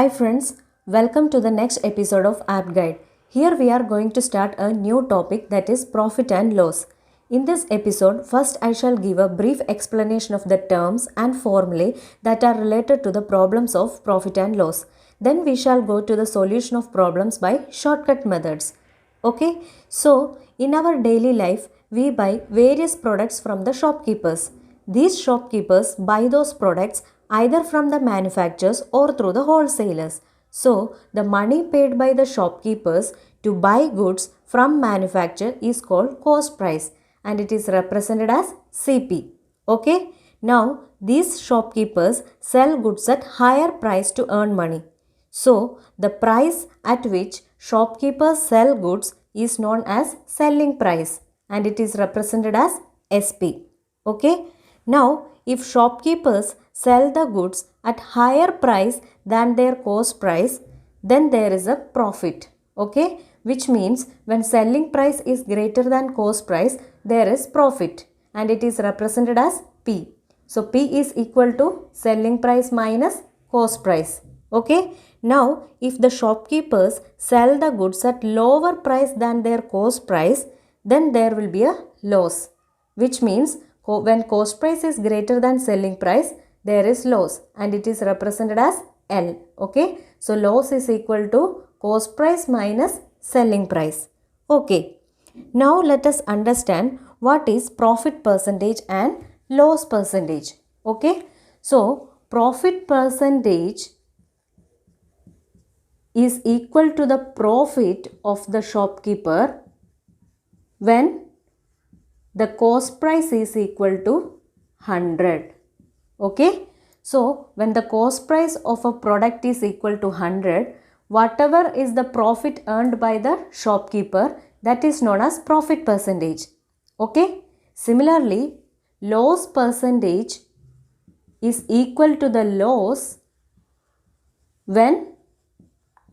Hi friends, welcome to the next episode of App Guide. Here we are going to start a new topic, that is profit and loss. In this episode, first I shall give a brief explanation of the terms and formulae that are related to the problems of profit and loss. Then we shall go to the solution of problems by shortcut methods. Okay, so in our daily life, we buy various products from the shopkeepers. These shopkeepers buy those products either from the manufacturers or through the wholesalers. So, the money paid by the shopkeepers to buy goods from manufacturer is called cost price and it is represented as CP. Okay, now these shopkeepers sell goods at higher price to earn money. So, the price at which shopkeepers sell goods is known as selling price and it is represented as SP. Okay. Now, if shopkeepers sell the goods at higher price than their cost price, then there is a profit. Okay. Which means when selling price is greater than cost price, there is profit and it is represented as P. So, P is equal to selling price minus cost price. Okay. Now, if the shopkeepers sell the goods at lower price than their cost price, then there will be a loss. Which means when cost price is greater than selling price, there is loss and it is represented as L. Okay. So, loss is equal to cost price minus selling price. Okay. Now, let us understand what is profit percentage and loss percentage. Okay. So, profit percentage is equal to the profit of the shopkeeper when the cost price is equal to 100. Okay. So, when the cost price of a product is equal to 100, whatever is the profit earned by the shopkeeper, that is known as profit percentage. Okay. Similarly, loss percentage is equal to the loss when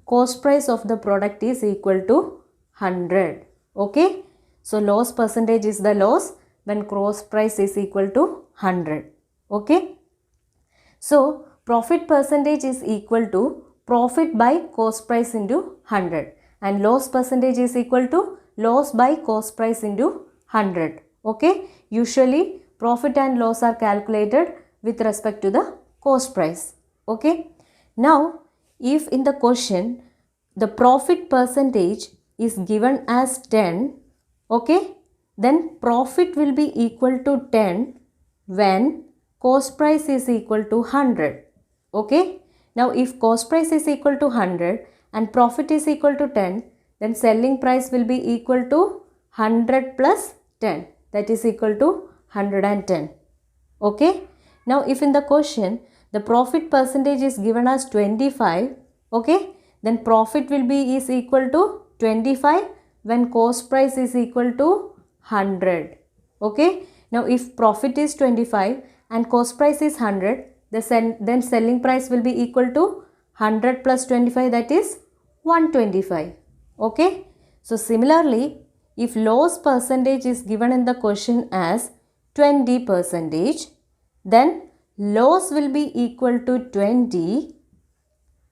cost price of the product is equal to 100. Okay. So, loss percentage is the loss when cost price is equal to 100. Okay. So, profit percentage is equal to profit by cost price into 100 and loss percentage is equal to loss by cost price into 100. Okay. Usually, profit and loss are calculated with respect to the cost price. Okay. Now, if in the question the profit percentage is given as 10, okay, then profit will be equal to 10 when cost price is equal to 100. Okay. Now, if cost price is equal to 100 and profit is equal to 10, then selling price will be equal to 100 plus 10, that is equal to 110. Okay. Now, if in the question the profit percentage is given as 25, okay, then profit will be is equal to 25 when cost price is equal to 100. Okay. Now, if profit is 25 and cost price is 100, then selling price will be equal to 100 plus 25, that is 125. Okay. So, similarly, if loss percentage is given in the question as 20%, then loss will be equal to 20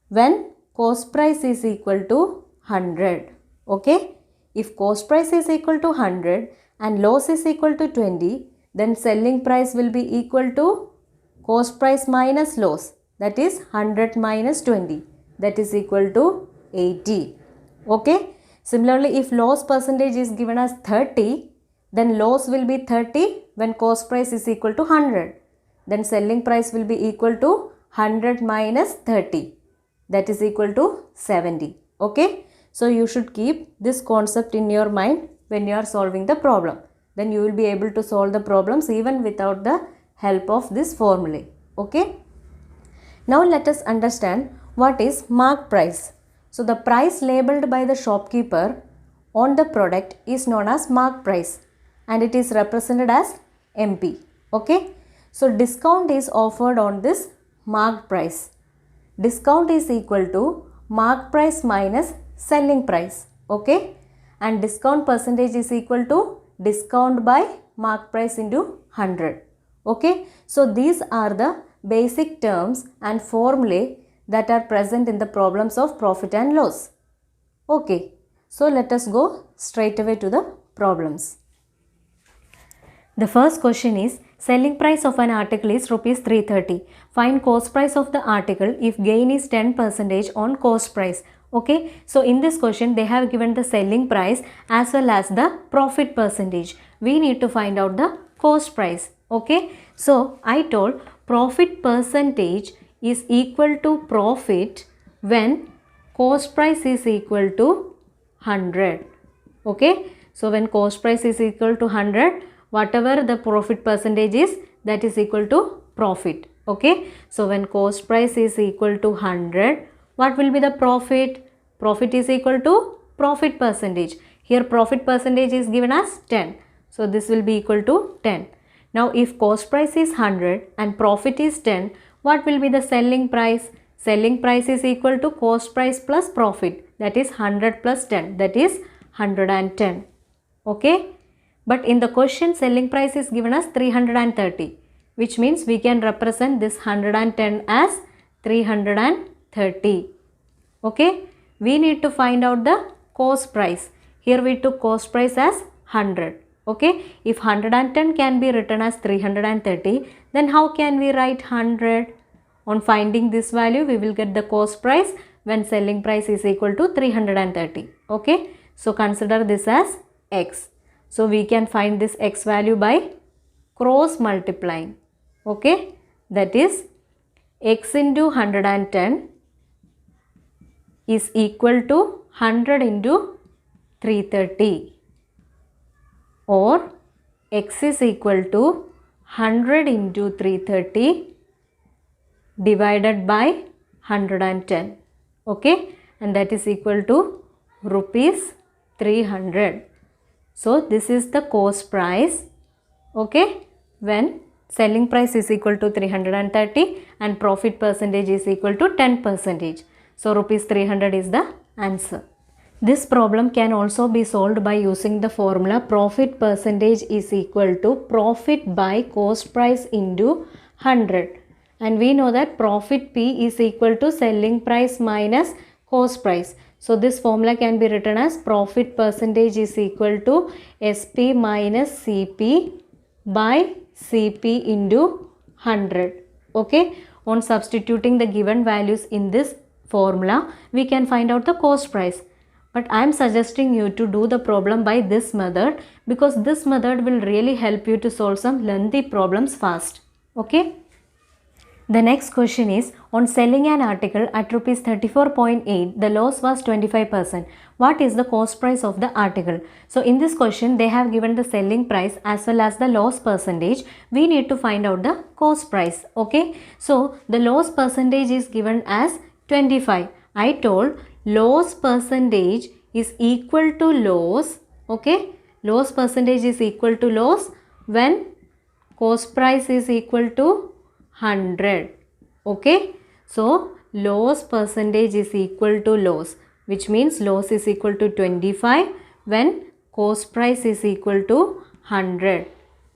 when cost price is equal to 100. Okay. If cost price is equal to 100 and loss is equal to 20, then selling price will be equal to cost price minus loss, that is 100 minus 20, that is equal to 80. Okay. Similarly, if loss percentage is given as 30, then loss will be 30 when cost price is equal to 100. Then selling price will be equal to 100 minus 30, that is equal to 70. Okay. So, you should keep this concept in your mind when you are solving the problem. Then you will be able to solve the problems even without the help of this formula. Okay. Now, let us understand what is mark price. So, the price labeled by the shopkeeper on the product is known as mark price and it is represented as MP. Okay. So, discount is offered on this mark price. Discount is equal to mark price minus selling price. Okay. And discount percentage is equal to discount by mark price into 100. Okay. So, these are the basic terms and formulae that are present in the problems of profit and loss. Okay, so let us go straight away to the problems. The first question is, selling price of an article is rupees 330. Find cost price of the article if gain is 10% on cost price. Okay, so in this question they have given the selling price as well as the profit percentage. We need to find out the cost price. Okay, so I told profit percentage is equal to profit when cost price is equal to 100. Okay, so when cost price is equal to 100, whatever the profit percentage is, that is equal to profit. Okay, so when cost price is equal to 100, what will be the profit? Profit is equal to profit percentage. Here profit percentage is given as 10. So this will be equal to 10. Now if cost price is 100 and profit is 10, what will be the selling price? Selling price is equal to cost price plus profit, that is 100 plus 10, that is 110. Okay, but in the question selling price is given as 330, which means we can represent this 110 as 330. Okay, we need to find out the cost price. Here we took cost price as 100. Okay, if 110 can be written as 330, then how can we write 100? On finding this value, we will get the cost price when selling price is equal to 330. Okay, so consider this as x. So we can find this x value by cross multiplying. Okay, that is x into 110 is equal to 100 into 330, or x is equal to 100 into 330 divided by 110. Okay, and that is equal to rupees 300. So this is the cost price. Okay, when selling price is equal to 330 and profit percentage is equal to 10%. So rupees 300 is the answer. This problem can also be solved by using the formula profit percentage is equal to profit by cost price into 100. And we know that profit P is equal to selling price minus cost price. So this formula can be written as profit percentage is equal to SP minus CP by CP into 100. Okay, on substituting the given values in this formula, we can find out the cost price. But I am suggesting you to do the problem by this method, because this method will really help you to solve some lengthy problems fast. Okay. The next question is, on selling an article at rupees 34.8, the loss was 25%. What is the cost price of the article? So in this question, they have given the selling price as well as the loss percentage. We need to find out the cost price. Okay. So the loss percentage is given as 25. I told loss percentage is equal to loss. Okay. Loss percentage is equal to loss when cost price is equal to 100. Okay, so loss percentage is equal to loss, which means loss is equal to 25 when cost price is equal to 100.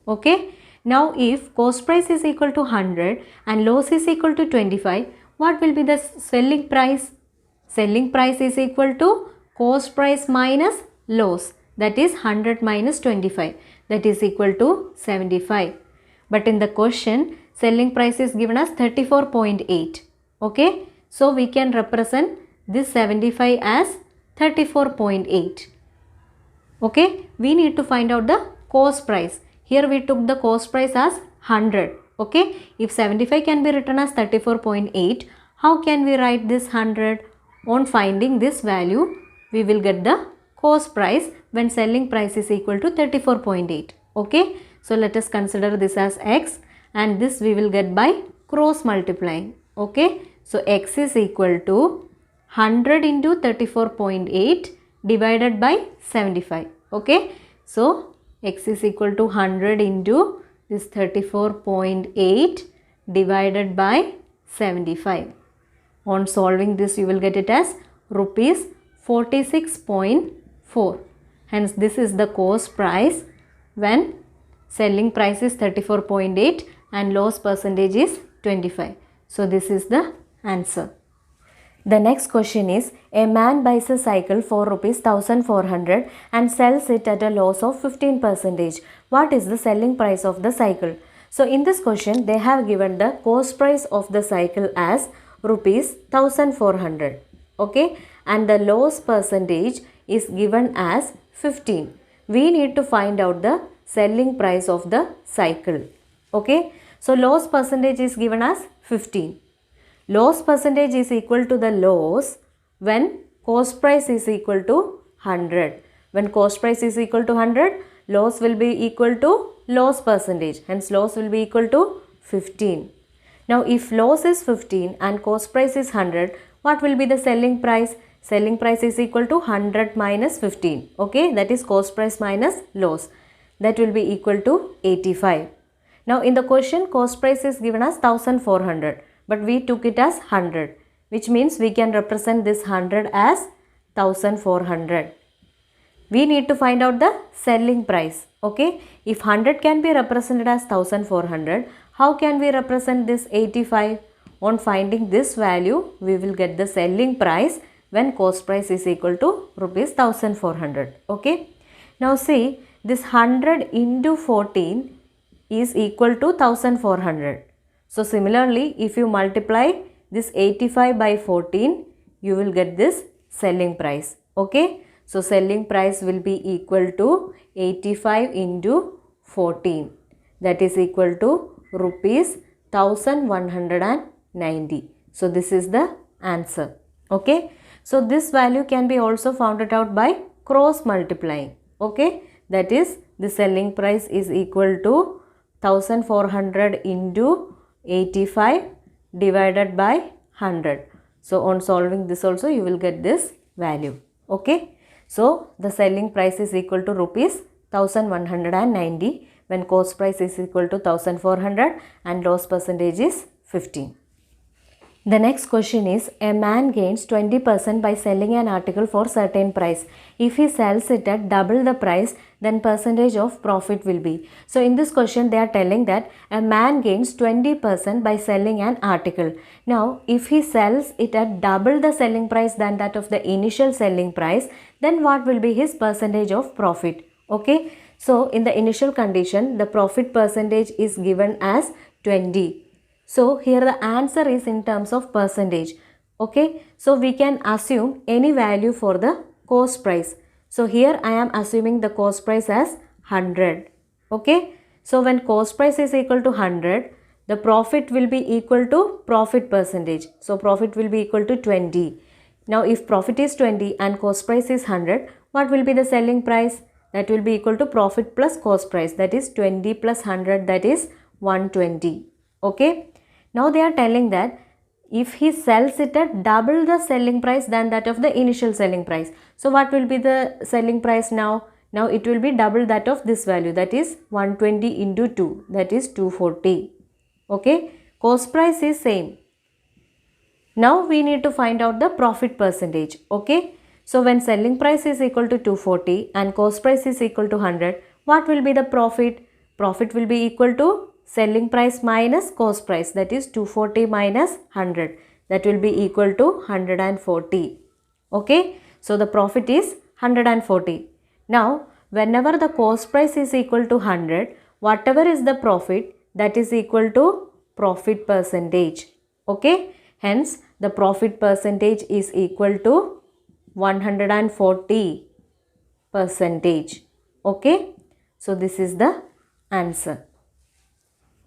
Okay, now if cost price is equal to 100 and loss is equal to 25, what will be the selling price? Selling price is equal to cost price minus loss, that is 100 minus 25, that is equal to 75. But in the question, selling price is given as 34.8. Okay, so we can represent this 75 as 34.8. Okay, we need to find out the cost price. Here we took the cost price as 100. Okay, if 75 can be written as 34.8, how can we write this 100? On finding this value, we will get the cost price when selling price is equal to 34.8. Okay, so let us consider this as x, and this we will get by cross multiplying. Okay, so x is equal to 100 into 34.8 divided by 75. Okay, so x is equal to 100 into this 34.8 divided by 75. On solving this, you will get it as rupees 46.4. Hence this is the cost price when selling price is 34.8 and loss percentage is 25. So this is the answer. The next question is, a man buys a cycle for rupees 1400 and sells it at a loss of 15%. What is the selling price of the cycle? So in this question, they have given the cost price of the cycle as rupees 1400. Okay, and the loss percentage is given as 15. We need to find out the selling price of the cycle. Okay, so loss percentage is given as 15. Loss percentage is equal to the loss when cost price is equal to 100. When cost price is equal to 100, loss will be equal to loss percentage. Hence loss will be equal to 15. Now if loss is 15 and cost price is 100, what will be the selling price? Selling price is equal to 100 minus 15. Okay, that is cost price minus loss. That will be equal to 85. Now in the question, cost price is given as 1400. But we took it as 100, which means we can represent this 100 as 1400. We need to find out the selling price. Okay, if 100 can be represented as 1400, how can we represent this 85? On finding this value, we will get the selling price when cost price is equal to rupees 1400. Okay, now see, this 100 into 14 is equal to 1400. So similarly, if you multiply this 85 by 14, you will get this selling price. Okay, so selling price will be equal to 85 into 14. That is equal to rupees 1190. So this is the answer. Okay, so this value can be also found out by cross multiplying. Okay, that is the selling price is equal to 1400 into 85 divided by 100. So on solving this also you will get this value. Okay, so the selling price is equal to rupees 1190 when cost price is equal to 1400 and loss percentage is 15. The next question is, a man gains 20% by selling an article for certain price. If he sells it at double the price, then percentage of profit will be. So in this question, they are telling that a man gains 20% by selling an article. Now, if he sells it at double the selling price than that of the initial selling price, then what will be his percentage of profit? Okay, so in the initial condition, the profit percentage is given as 20. So here the answer is in terms of percentage. Okay, so we can assume any value for the cost price. So here I am assuming the cost price as 100. Okay, so when cost price is equal to 100, the profit will be equal to profit percentage. So profit will be equal to 20. Now if profit is 20 and cost price is 100, what will be the selling price? That will be equal to profit plus cost price, that is 20 plus 100, that is 120. Okay. Now they are telling that if he sells it at double the selling price than that of the initial selling price. So what will be the selling price now? Now it will be double that of this value, that is 120 into 2, that is 240. Okay. Cost price is same. Now we need to find out the profit percentage. Okay. So when selling price is equal to 240 and cost price is equal to 100, what will be the profit? Profit will be equal to selling price minus cost price, that is 240 minus 100, that will be equal to 140. Okay, so the profit is 140. Now whenever the cost price is equal to 100, whatever is the profit, that is equal to profit percentage. Okay, hence the profit percentage is equal to 140 percentage. Okay, so this is the answer.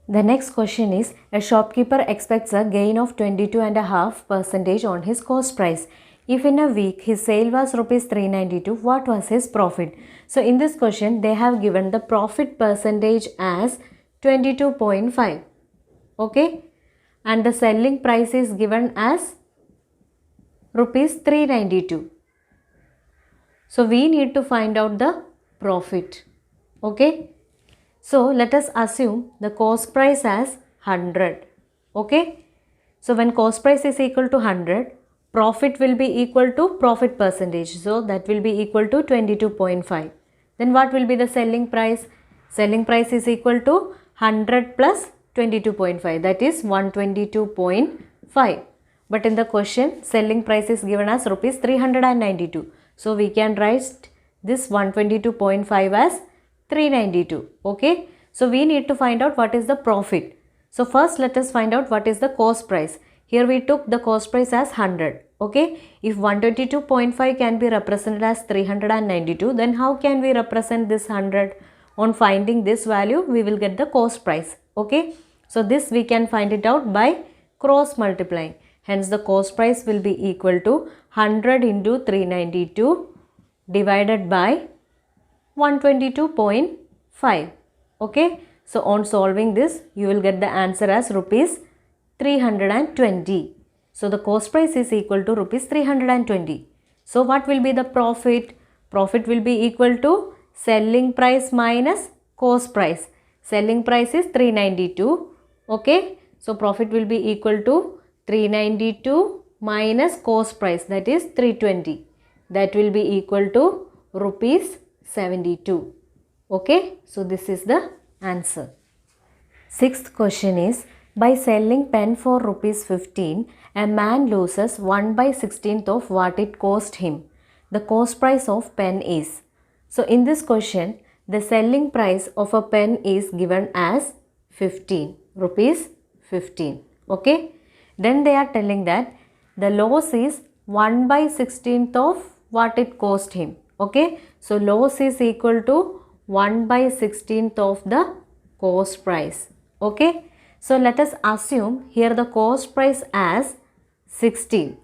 The next question is, a shopkeeper expects a gain of 22.5% on his cost price. If in a week his sale was rupees 392, what was his profit? So in this question, they have given the profit percentage as 22.5. Okay, and the selling price is given as rupees 392. So we need to find out the profit. Okay. So let us assume the cost price as 100. Okay. So when cost price is equal to 100, profit will be equal to profit percentage. So that will be equal to 22.5. Then what will be the selling price? Selling price is equal to 100 plus 22.5, that is 122.5. But in the question, selling price is given as rupees 392. So we can write this 122.5 as 392. Okay. So we need to find out what is the profit. So first let us find out what is the cost price. Here we took the cost price as 100. Okay. If 122.5 can be represented as 392, then how can we represent this 100? On finding this value, we will get the cost price. Okay. So this we can find it out by cross multiplying. Hence the cost price will be equal to 100 into 392 divided by 122.5. Okay. So on solving this, you will get the answer as rupees 320. So the cost price is equal to rupees 320. So what will be the profit? Profit will be equal to selling price minus cost price. Selling price is 392. Okay. So profit will be equal to 392 minus cost price, that is 320. That will be equal to rupees 72. Okay. So this is the answer. Sixth question is, by selling pen for rupees 15, a man loses 1/16th of what it cost him. The cost price of pen is. So in this question, the selling price of a pen is given as 15, rupees 15. Okay. Then they are telling that the loss is 1/16th of what it cost him. Okay. So loss is equal to 1/16th of the cost price. Okay. So let us assume here the cost price as 16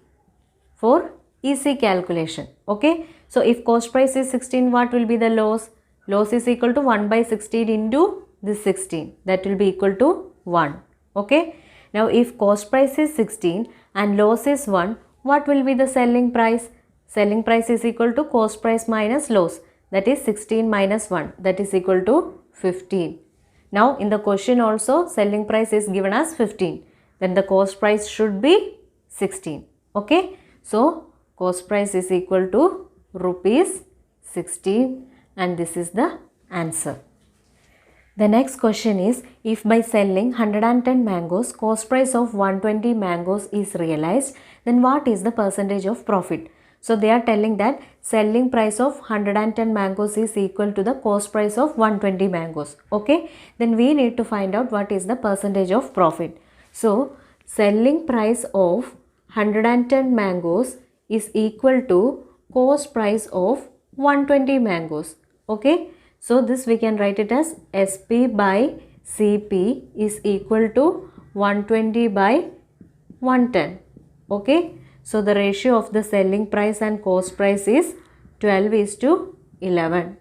for easy calculation. Okay. So if cost price is 16, what will be the loss? Loss is equal to 1/16 into this 16. That will be equal to 1. Okay. Now if cost price is 16 and loss is 1, what will be the selling price? Selling price is equal to cost price minus loss. That is 16 minus 1. That is equal to 15. Now in the question also selling price is given as 15. Then the cost price should be 16. Okay. So cost price is equal to rupees 16 and this is the answer. The next question is, if by selling 110 mangoes, cost price of 120 mangoes is realized, then what is the percentage of profit? So they are telling that selling price of 110 mangoes is equal to the cost price of 120 mangoes. Okay. Then we need to find out what is the percentage of profit. So selling price of 110 mangoes is equal to cost price of 120 mangoes. Okay. So this we can write it as SP by CP is equal to 120 by 110. Okay. So the ratio of the selling price and cost price is 12:11.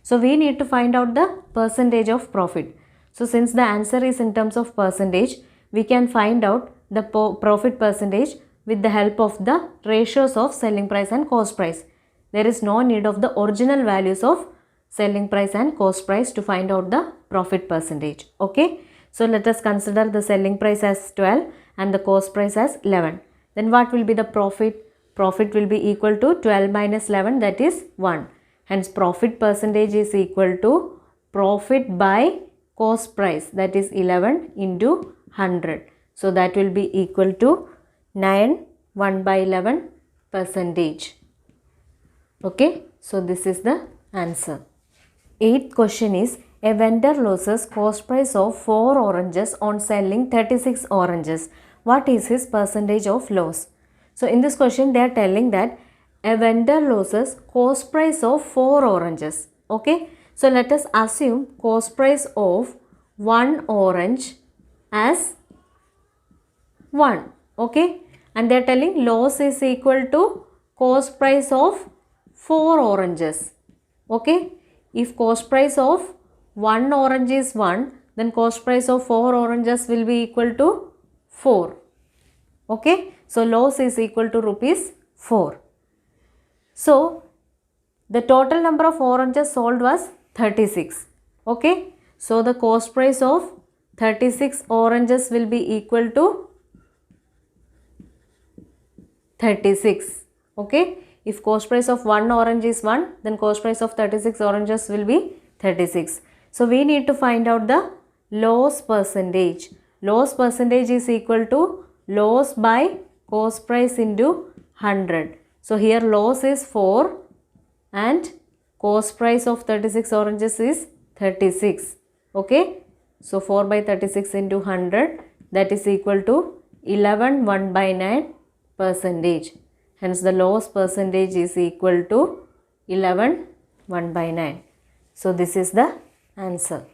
So we need to find out the percentage of profit. So since the answer is in terms of percentage, we can find out the profit percentage with the help of the ratios of selling price and cost price. There is no need of the original values of selling price and cost price to find out the profit percentage. Okay. So let us consider the selling price as 12 and the cost price as 11. Then what will be the profit? Profit will be equal to 12 minus 11, that is 1. Hence profit percentage is equal to profit by cost price, that is 11 into 100. So that will be equal to 9 1/11 percentage. Okay. So this is the answer. Eighth question is, a vendor loses cost price of 4 oranges on selling 36 oranges. What is his percentage of loss? So in this question they are telling that a vendor loses cost price of 4 oranges. Okay. So let us assume cost price of 1 orange as 1. Okay. And they are telling loss is equal to cost price of 4 oranges. Okay. If cost price of 1 orange is 1, then cost price of 4 oranges will be equal to 4. Okay. So loss is equal to rupees 4. So the total number of oranges sold was 36. Okay. So the cost price of 36 oranges will be equal to 36. Okay. If cost price of 1 orange is 1, then cost price of 36 oranges will be 36. So we need to find out the loss percentage. Loss percentage is equal to loss by cost price into 100. So here loss is 4 and cost price of 36 oranges is 36. Okay. So 4 by 36 into 100, that is equal to 11 1 by 9 percentage. Hence the loss percentage is equal to 11 1 by 9. So this is the answer.